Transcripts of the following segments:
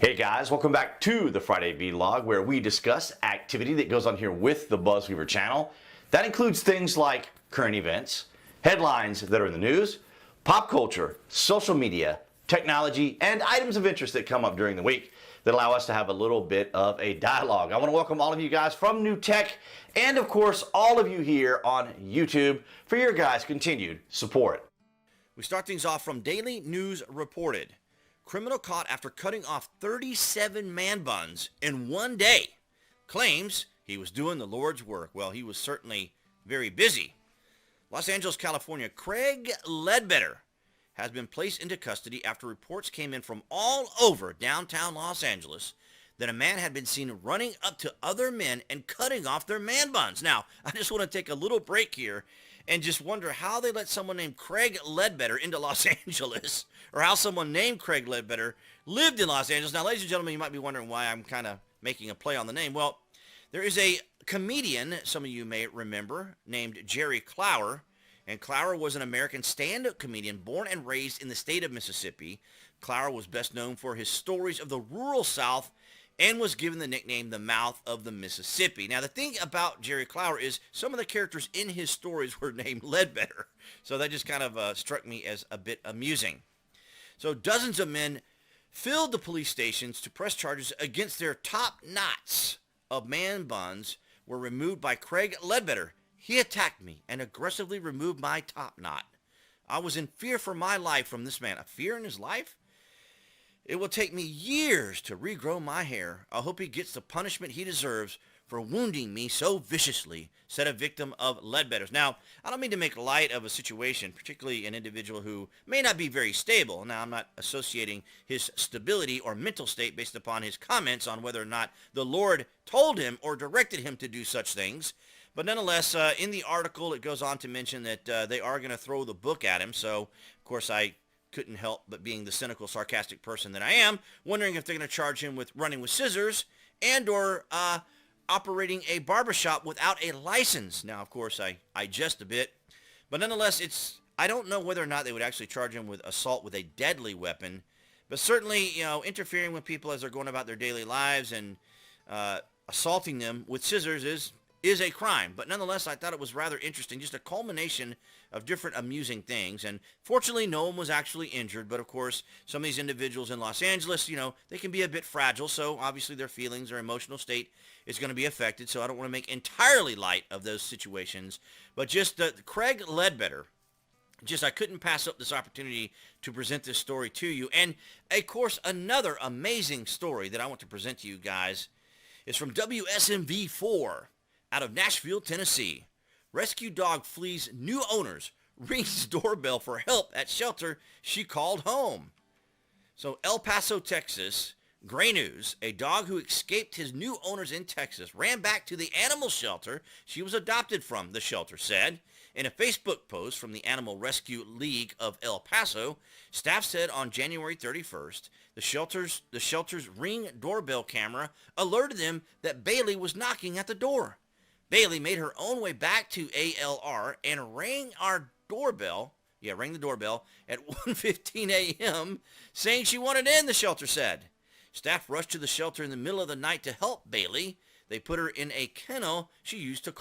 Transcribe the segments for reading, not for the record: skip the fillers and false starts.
Hey guys, welcome back to the Friday Vlog, where we discuss activity that goes on here with the BuzWeaver channel. That includes things like current events, headlines that are in the news, pop culture, social media, technology, and items of interest that come up during the week that allow us to have a little bit of a dialogue. I want to welcome all of you guys from New Tech and of course all of you here on YouTube for your guys' continued support. We start things off from Daily News Reported. Criminal caught after cutting off 37 man buns in one day. Claims he was doing the Lord's work. Well, he was certainly very busy. Los Angeles, California, Craig Ledbetter has been placed into custody after reports came in from all over downtown Los Angeles that a man had been seen running up to other men and cutting off their man buns. Now, I just want to take a little break here and just wonder how they let someone named Craig Ledbetter into Los Angeles, or how someone named Craig Ledbetter lived in Los Angeles. Now, ladies and gentlemen, you might be wondering why I'm kind of making a play on the name. Well, there is a comedian, some of you may remember, named Jerry Clower, and Clower was an American stand-up comedian born and raised in the state of Mississippi. Clower was best known for his stories of the rural South and was given the nickname the Mouth of the Mississippi. Now, the thing about Jerry Clower is some of the characters in his stories were named Ledbetter. So that just kind of struck me as a bit amusing. So dozens of men filled the police stations to press charges against their top knots of man buns were removed by Craig Ledbetter. He attacked me and aggressively removed my top knot. I was in fear for my life from this man. A fear in his life? It will take me years to regrow my hair. I hope he gets the punishment he deserves for wounding me so viciously, said a victim of Ledbetter's. Now, I don't mean to make light of a situation, particularly an individual who may not be very stable. Now, I'm not associating his stability or mental state based upon his comments on whether or not the Lord told him or directed him to do such things. But nonetheless, in the article, it goes on to mention that they are going to throw the book at him. So, of course, I couldn't help but, being the cynical, sarcastic person that I am, wondering if they're going to charge him with running with scissors and or operating a barbershop without a license. Now, of course, I jest a bit, but nonetheless, I don't know whether or not they would actually charge him with assault with a deadly weapon, but certainly, interfering with people as they're going about their daily lives and assaulting them with scissors is a crime. But nonetheless, I thought it was rather interesting, just a culmination of different amusing things. And fortunately, no one was actually injured. But of course, some of these individuals in Los Angeles, they can be a bit fragile. So obviously their feelings, their emotional state is going to be affected. So I don't want to make entirely light of those situations. But just Craig Ledbetter, I couldn't pass up this opportunity to present this story to you. And of course, another amazing story that I want to present to you guys is from WSMV4 out of Nashville, Tennessee. Rescue dog flees new owners, rings doorbell for help at shelter she called home. So El Paso, Texas, Gray News, a dog who escaped his new owners in Texas ran back to the animal shelter she was adopted from, the shelter said. In a Facebook post from the Animal Rescue League of El Paso, staff said on January 31st, the shelter's Ring doorbell camera alerted them that Bailey was knocking at the door. Bailey made her own way back to ALR and rang the doorbell at 1:15 a.m., saying she wanted in, the shelter said. Staff rushed to the shelter in the middle of the night to help Bailey. They put her in a kennel she used to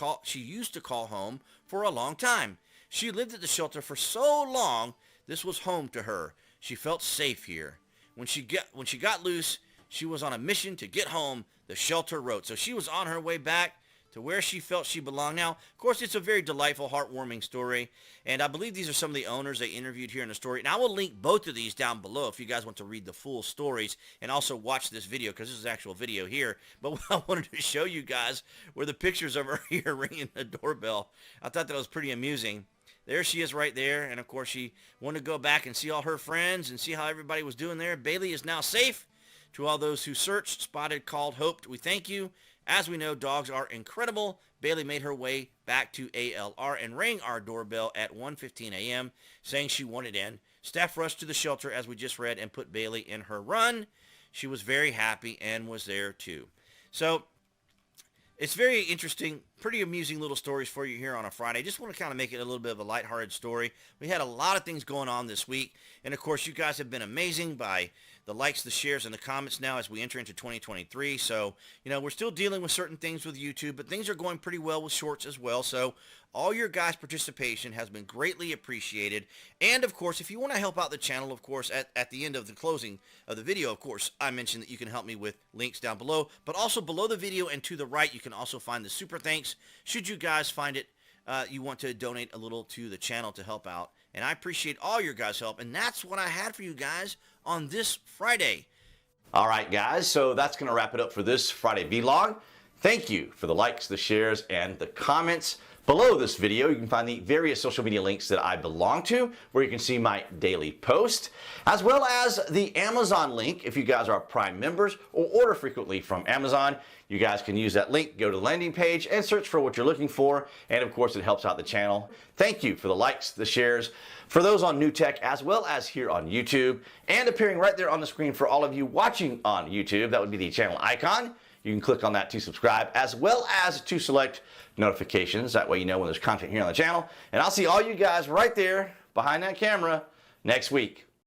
call home for a long time. She lived at the shelter for so long, this was home to her. She felt safe here. When she got loose, she was on a mission to get home, the shelter wrote. So she was on her way back to where she felt she belonged. Now, of course, it's a very delightful, heartwarming story, and I believe these are some of the owners they interviewed here in the story, and I will link both of these down below if you guys want to read the full stories and also watch this video, because this is actual video here. But I wanted to show you guys were the pictures of her here ringing the doorbell. I thought that was pretty amusing. There she is right there, and of course she wanted to go back and see all her friends and see how everybody was doing there. Bailey is now safe. To all those who searched, spotted, called, hoped, we thank you. As we know, dogs are incredible. Bailey made her way back to ALR and rang our doorbell at 1:15 a.m., saying she wanted in. Staff rushed to the shelter, as we just read, and put Bailey in her run. She was very happy and was there too. So it's very interesting, pretty amusing little stories for you here on a Friday. Just want to kind of make it a little bit of a lighthearted story. We had a lot of things going on this week, and of course, you guys have been amazing by the likes, the shares, and the comments now as we enter into 2023. So, we're still dealing with certain things with YouTube, but things are going pretty well with shorts as well. So all your guys' participation has been greatly appreciated. And of course, if you want to help out the channel, of course, at the end of the closing of the video, of course, I mentioned that you can help me with links down below, but also below the video and to the right, you can also find the super thanks. Should you guys find it, you want to donate a little to the channel to help out. And I appreciate all your guys' help. And that's what I had for you guys on this Friday. All right, guys, so that's going to wrap it up for this Friday vlog. Thank you for the likes, the shares, and the comments. Below this video, you can find the various social media links that I belong to, where you can see my daily post, as well as the Amazon link if you guys are Prime members or order frequently from Amazon. You guys can use that link, go to the landing page, and search for what you're looking for. And of course, it helps out the channel. Thank you for the likes, the shares, for those on New Tech, as well as here on YouTube, and appearing right there on the screen for all of you watching on YouTube. That would be the channel icon. You can click on that to subscribe, as well as to select notifications. That way you know when there's content here on the channel. And I'll see all you guys right there behind that camera next week.